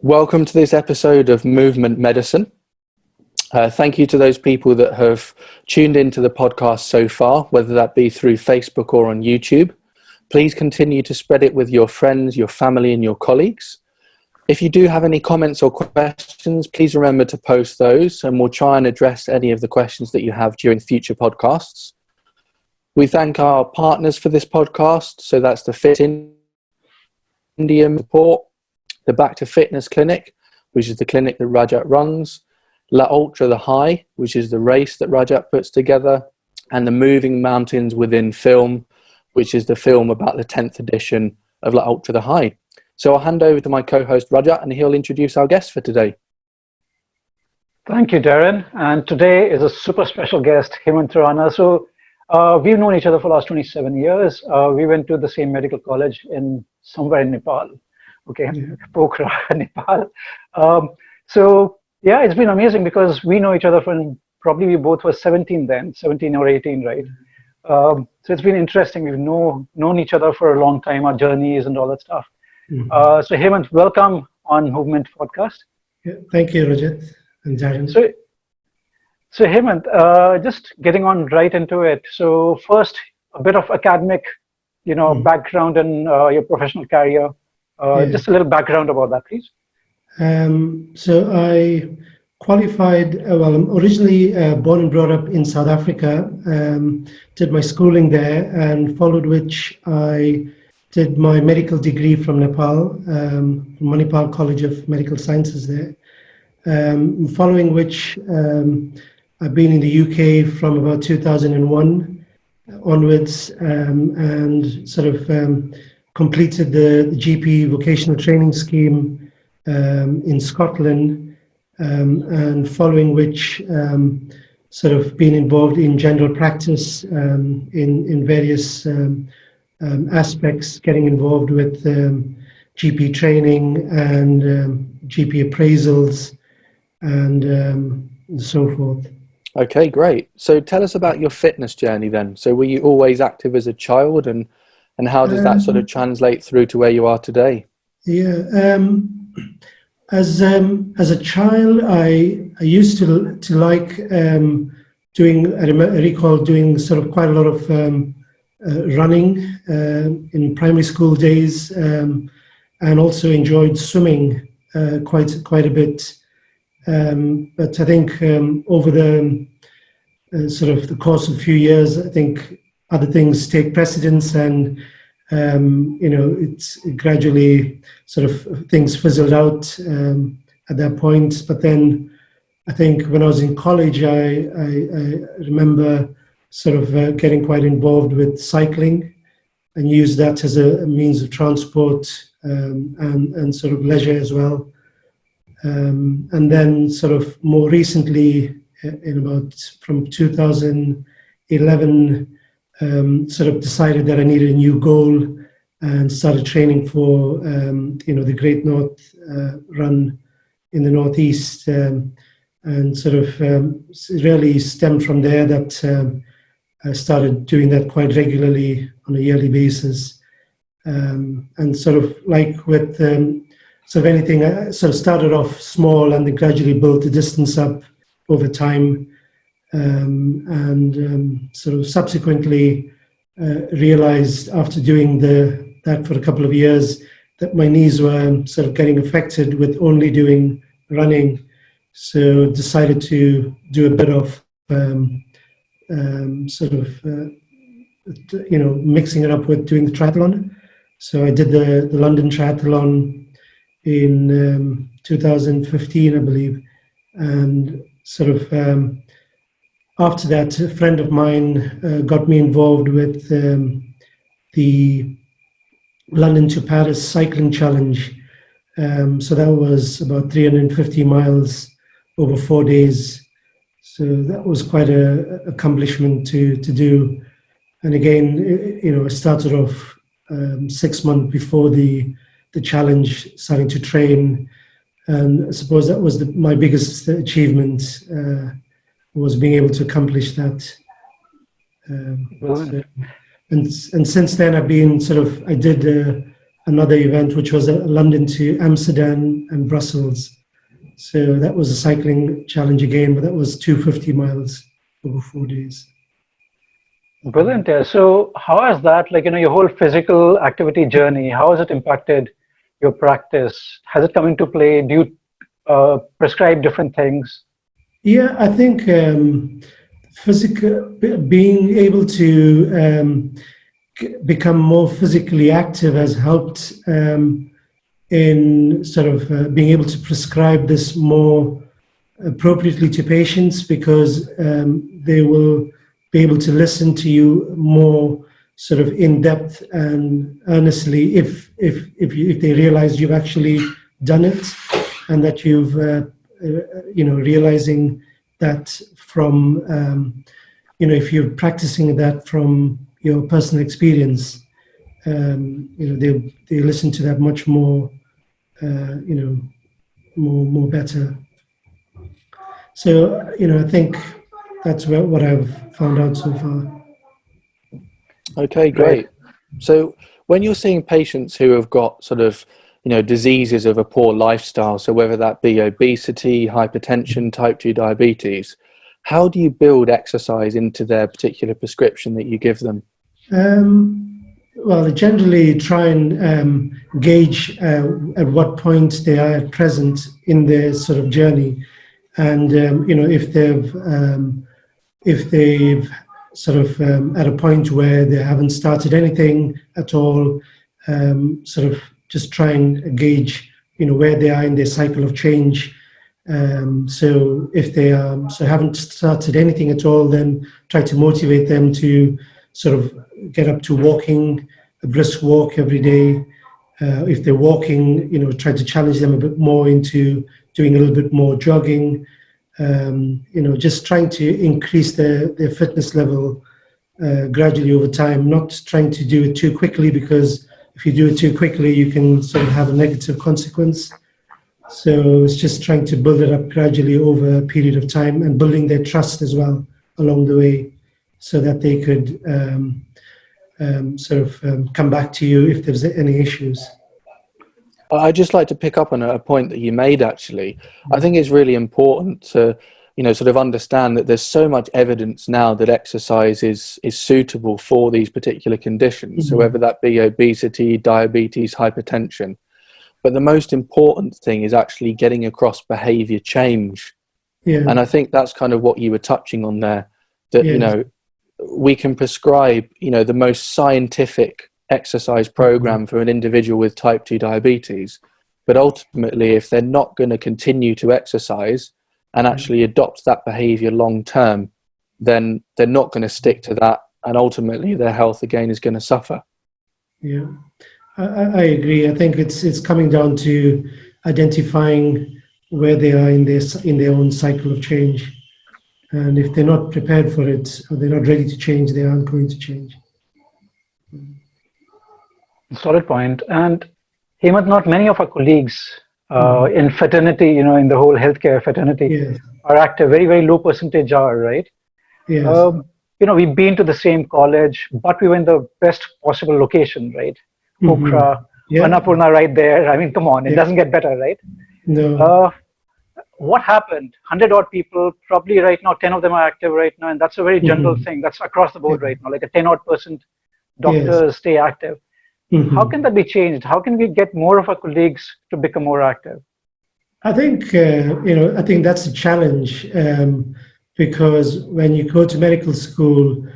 Welcome to this episode of MoveMint Medicine. Thank you to those people that have tuned into the podcast so far, whether that be through Facebook or on YouTube. Please continue to spread it with your friends, your family, and your colleagues. If you do have any comments or questions, please remember to post those, and we'll try and address any of the questions that you have during future podcasts. We thank our partners for this podcast, so that's the Fit India Report, the Back to Fitness Clinic, which is the clinic that Rajat runs, La Ultra the High, which is the race that Rajat puts together, and the Moving Mountains Within Film, which is the film about the 10th edition of La Ultra the High. So I'll hand over to my co-host Rajat, and he'll introduce our guest for today. Thank you, Darren. And today is a super special guest, Hemant Rana. So we've known each other for the last 27 years. We went to the same medical college somewhere in Nepal. Okay, Pokhara, Nepal. So yeah, it's been amazing because we know each other from probably we both were 17 then, 17 or 18, right? So it's been interesting. We've known each other for a long time, our journeys and all that stuff. Mm-hmm. So Hemant, welcome on MoveMint podcast. Yeah, thank you, Rajat and Darren. So Hemant, just getting on right into it. So first, a bit of academic, background and your professional career. Just a little background about that, please. So I qualified, I'm originally born and brought up in South Africa, did my schooling there, and followed which I did my medical degree from Nepal, from Manipal College of Medical Sciences there. Following which I've been in the UK from about 2001 onwards, and sort of completed the GP vocational training scheme in Scotland, and following which sort of been involved in general practice in various aspects, getting involved with GP training and GP appraisals and so forth. Okay, great. So tell us about your fitness journey then. So were you always active as a child, and how does that sort of translate through to where you are today? Yeah, as a child, I used to like doing. I recall doing sort of quite a lot of running in primary school days, and also enjoyed swimming quite a bit. But I think over the sort of the course of a few years, I think other things take precedence, and it's gradually sort of things fizzled out at that point. But then I think when I was in college, I remember sort of getting quite involved with cycling and used that as a means of transport and sort of leisure as well. And then sort of more recently, from 2011, sort of decided that I needed a new goal and started training for, the Great North Run in the Northeast, and sort of really stemmed from there that I started doing that quite regularly on a yearly basis. And sort of like with sort of anything, I sort of started off small and then gradually built the distance up over time. And sort of subsequently realized after doing that for a couple of years that my knees were sort of getting affected with only doing running. So decided to do a bit of mixing it up with doing the triathlon. So I did the London Triathlon in 2015, I believe, and sort of after that, a friend of mine got me involved with the London to Paris cycling challenge. So that was about 350 miles over 4 days. So that was quite an accomplishment to do. And again, I started off 6 months before the challenge, starting to train. And I suppose that was my biggest achievement, was being able to accomplish that. And since then I've been I did another event, which was London to Amsterdam and Brussels. So that was a cycling challenge again, but that was 250 miles over 4 days. Brilliant. Yeah. So how has that, like, your whole physical activity journey, how has it impacted your practice? Has it come into play? Do you prescribe different things? Yeah, I think being able to become more physically active has helped in sort of being able to prescribe this more appropriately to patients, because they will be able to listen to you more sort of in depth and earnestly if they realize you've actually done it, and that you've realizing that from if you're practicing that from your personal experience, they listen to that much more more better. So, I think that's what I've found out so far. Okay, great. So when you're seeing patients who have got sort of, diseases of a poor lifestyle, so whether that be obesity, hypertension, type 2 diabetes, how do you build exercise into their particular prescription that you give them? Well, I generally try and gauge at what point they are at present in their sort of journey. And if they've sort of at a point where they haven't started anything at all, sort of just try and gauge where they are in their cycle of change. So if they haven't started anything at all, then try to motivate them to sort of get up to walking a brisk walk every day. If they're walking, try to challenge them a bit more into doing a little bit more jogging. Just trying to increase their fitness level gradually over time, not trying to do it too quickly, because if you do it too quickly, you can sort of have a negative consequence. So it's just trying to build it up gradually over a period of time, and building their trust as well along the way, so that they could come back to you if there's any issues. I'd just like to pick up on a point that you made, actually. I think it's really important to, sort of understand that there's so much evidence now that exercise is suitable for these particular conditions. So whether that be obesity, diabetes, hypertension. But the most important thing is actually getting across behavior change. Yeah. And I think that's kind of what you were touching on there, that, we can prescribe, the most scientific exercise program for an individual with type 2 diabetes. But ultimately, if they're not going to continue to exercise and actually adopt that behavior long term, then they're not going to stick to that. And ultimately, their health again is going to suffer. Yeah, I agree. I think it's coming down to identifying where they are in their own cycle of change. And if they're not prepared for it, or they're not ready to change, they aren't going to change. Solid point. And Hemant, not many of our colleagues in fraternity, in the whole healthcare fraternity, are active. Very, very low percentage are, right? Yes. We've been to the same college, but we were in the best possible location, right? Pokhara, Annapurna right there. I mean, come on, it doesn't get better, right? No. What happened? 100 odd people, probably right now, 10 of them are active right now. And that's a very general thing. That's across the board right now, like a 10 odd % doctors stay active. How can that be changed? How can we get more of our colleagues to become more active? I think, I think that's a challenge, because when you go to medical school,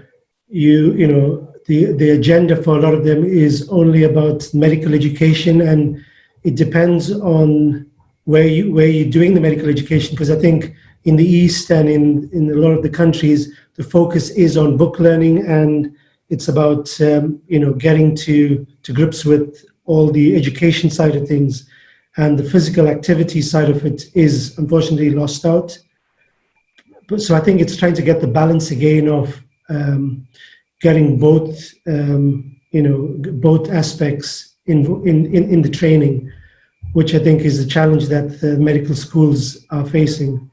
the agenda for a lot of them is only about medical education, and it depends on where you're doing the medical education, because I think in the East and in a lot of the countries, the focus is on book learning, and it's about getting to grips with all the education side of things, and the physical activity side of it is unfortunately lost out. So I think it's trying to get the balance again of getting both both aspects in the training, which I think is the challenge that the medical schools are facing.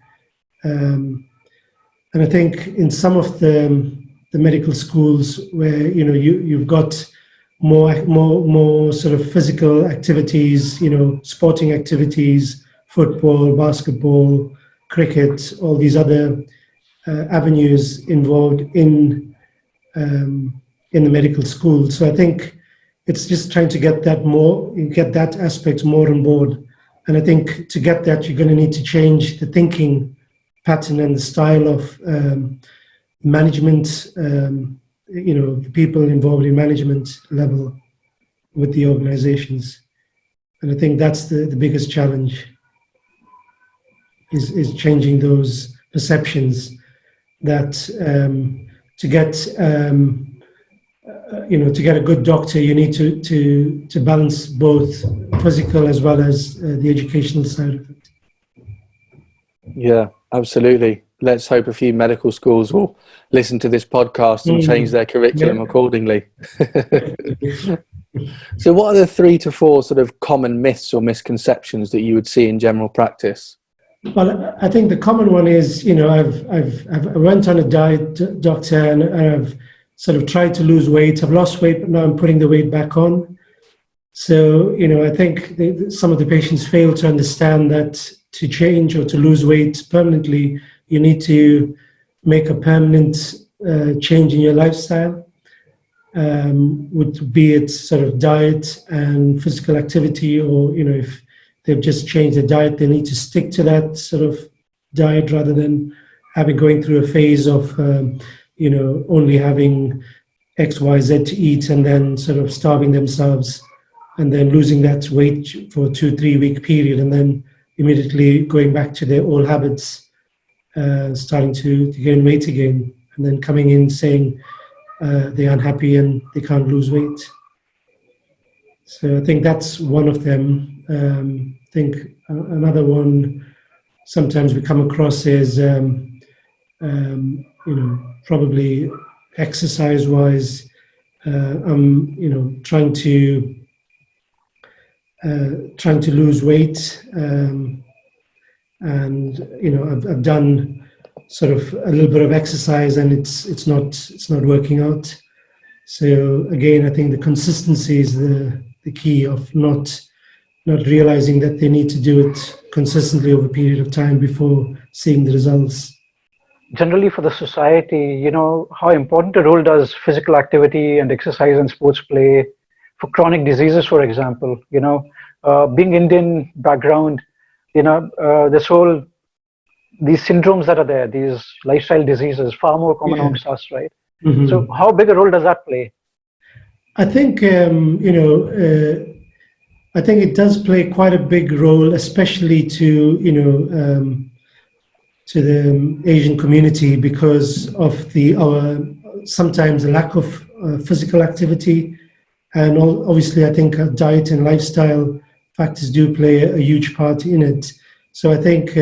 And I think in some of the medical schools where you've got more sort of physical activities, sporting activities, football, basketball, cricket, all these other avenues involved in the medical school. So I think it's just trying to get that aspect more on board. And I think to get that, you're going to need to change the thinking pattern and the style of management, the people involved in management level with the organizations. And I think that's the biggest challenge is changing those perceptions that to get to get a good doctor, you need to balance both physical as well as the educational side of it. Yeah, absolutely. Let's hope a few medical schools will listen to this podcast and change their curriculum accordingly. So what are the 3 to 4 sort of common myths or misconceptions that you would see in general practice? Well, I think the common one is, I went on a diet, doctor, and I've sort of tried to lose weight. I've lost weight, but now I'm putting the weight back on. So, I think some of the patients fail to understand that to change or to lose weight permanently, you need to make a permanent change in your lifestyle, be it sort of diet and physical activity, or, if they've just changed the diet, they need to stick to that sort of diet rather than going through a phase of, only having X, Y, Z to eat and then sort of starving themselves and then losing that weight for a 2-3 week period and then immediately going back to their old habits, starting to gain weight again, and then coming in saying they're unhappy and they can't lose weight. So I think that's one of them. I think another one sometimes we come across is, probably exercise-wise, I'm, trying to lose weight, and I've done sort of a little bit of exercise and it's not working out. So again, I think the consistency is the key of not realizing that they need to do it consistently over a period of time before seeing the results. Generally for the society, how important a role does physical activity and exercise and sports play for chronic diseases, for example? Being Indian background, these syndromes that are there, these lifestyle diseases, far more common amongst us, right? Mm-hmm. So how big a role does that play? I think, I think it does play quite a big role, especially to the Asian community, because of our sometimes the lack of physical activity, and obviously I think diet and lifestyle factors do play a huge part in it. So I think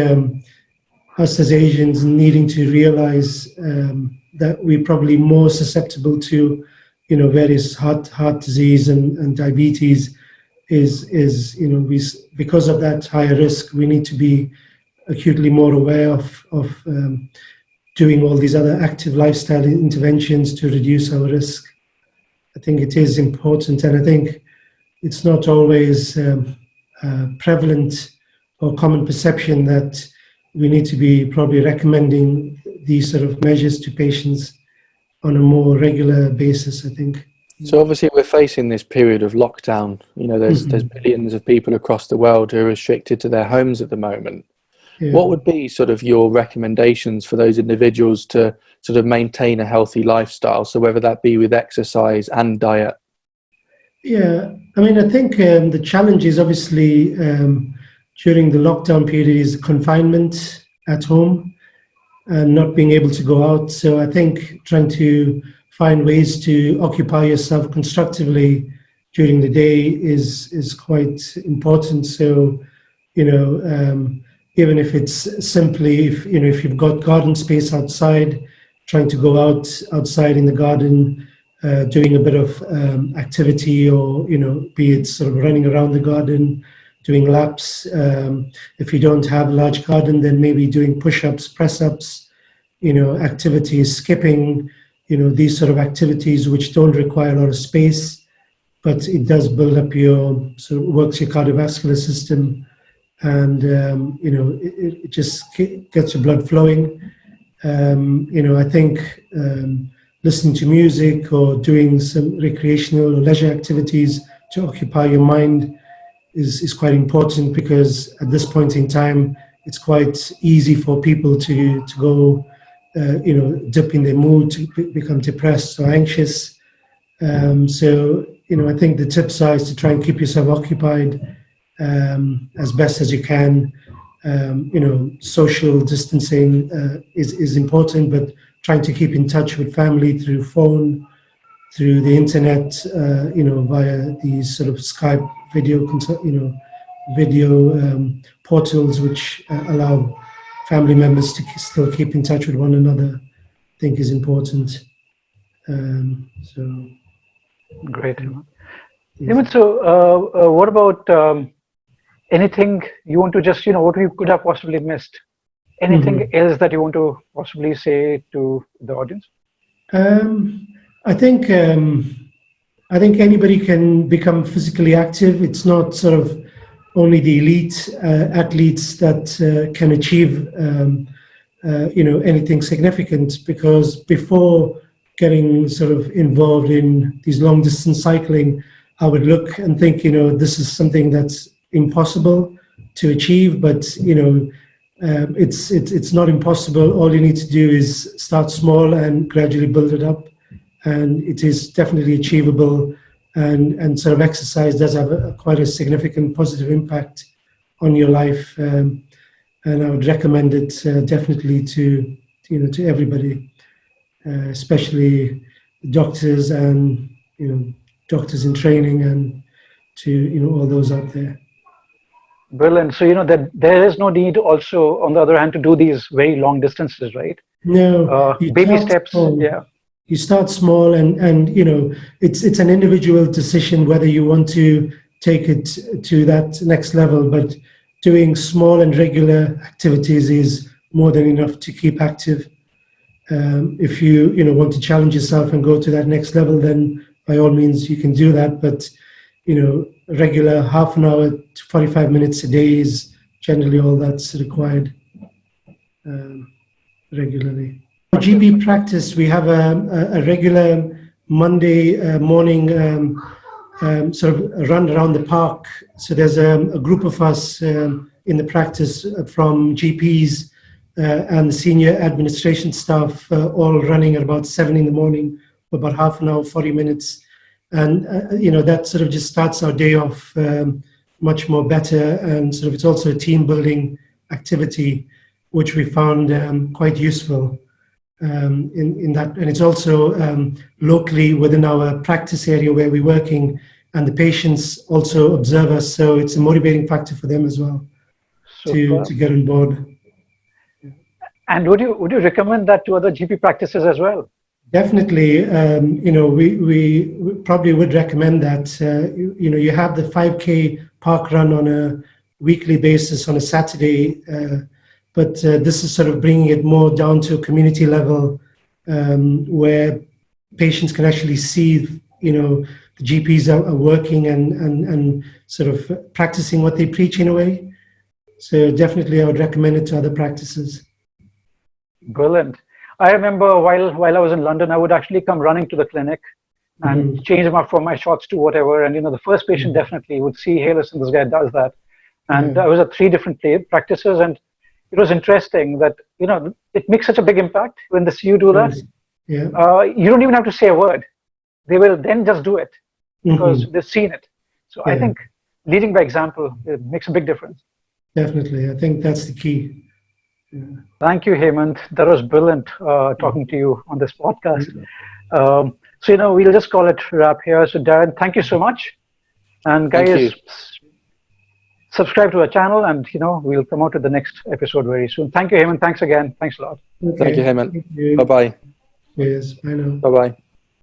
us as Asians needing to realize that we're probably more susceptible to various heart disease and diabetes is because of that higher risk, we need to be acutely more aware of doing all these other active lifestyle interventions to reduce our risk. I think it is important, and I think it's not always prevalent or common perception that we need to be probably recommending these sort of measures to patients on a more regular basis, I think. So obviously we're facing this period of lockdown. There's billions of people across the world who are restricted to their homes at the moment. Yeah. What would be sort of your recommendations for those individuals to sort of maintain a healthy lifestyle? So whether that be with exercise and diet? Yeah, I think the challenge is obviously during the lockdown period is confinement at home and not being able to go out. So I think trying to find ways to occupy yourself constructively during the day is quite important. So, even if it's simply, if you've got garden space outside, trying to go outside in the garden, doing a bit of activity, or, be it sort of running around the garden, doing laps. If you don't have a large garden, then maybe doing push-ups, press-ups, activities, skipping, these sort of activities which don't require a lot of space, but it does build up your, so it works your cardiovascular system, and it just gets your blood flowing. I think listening to music or doing some recreational or leisure activities to occupy your mind is quite important, because at this point in time, it's quite easy for people to go, dip in their mood, to become depressed or anxious. So, I think the tips are is to try and keep yourself occupied as best as you can. Social distancing is important, but trying to keep in touch with family through phone, through the internet, via these sort of Skype video, video portals, which allow family members to still keep in touch with one another, I think is important. So great. Hemant, so what about anything you want to just, what we could have possibly missed? Anything else that you want to possibly say to the audience? I think anybody can become physically active. It's not sort of only the elite athletes that can achieve anything significant, because before getting sort of involved in these long distance cycling, I would look and think, this is something that's impossible to achieve, but it's not impossible. All you need to do is start small and gradually build it up, and it is definitely achievable. And sort of exercise does have quite a significant positive impact on your life, and I would recommend it definitely to everybody, especially doctors and doctors in training, and to all those out there. Brilliant. So that there is no need also, on the other hand, to do these very long distances, right? No, baby steps. Small. Yeah. You start small, and it's an individual decision whether you want to take it to that next level. But doing small and regular activities is more than enough to keep active. If you want to challenge yourself and go to that next level, then by all means you can do that. But regular half an hour to 45 minutes a day is generally all that's required regularly. For GP practice, we have a regular Monday morning sort of run around the park. So there's a group of us in the practice from GPs and the senior administration staff, all running at about 7 in the morning for about half an hour, 40 minutes. And, that sort of just starts our day off much more better. And sort of it's also a team building activity, which we found quite useful in that. And it's also locally within our practice area where we're working, and the patients also observe us. So it's a motivating factor for them as well to get on board. And would you recommend that to other GP practices as well? Definitely, we probably would recommend that. You have the 5K park run on a weekly basis on a Saturday, but this is sort of bringing it more down to a community level, where patients can actually see, the GPs are working and sort of practicing what they preach in a way. So definitely, I would recommend it to other practices. Brilliant. I remember while I was in London, I would actually come running to the clinic and change them up from my shorts to whatever. And the first patient definitely would see, hey, listen, this guy does that. And I was at 3 different practices, and it was interesting that it makes such a big impact when they see you do that. Yeah. You don't even have to say a word; they will then just do it because they've seen it. So I think leading by example, it makes a big difference. Definitely, I think that's the key. Yeah. Thank you, Hemant. That was brilliant talking to you on this podcast. So, we'll just call it wrap here. So, Darren, thank you so much. And guys, subscribe to our channel, and, we'll come out with the next episode very soon. Thank you, Hemant. Thanks again. Thanks a lot. Okay. Thank you, Hemant. Thank you. Bye-bye. Yes, I know. Bye-bye.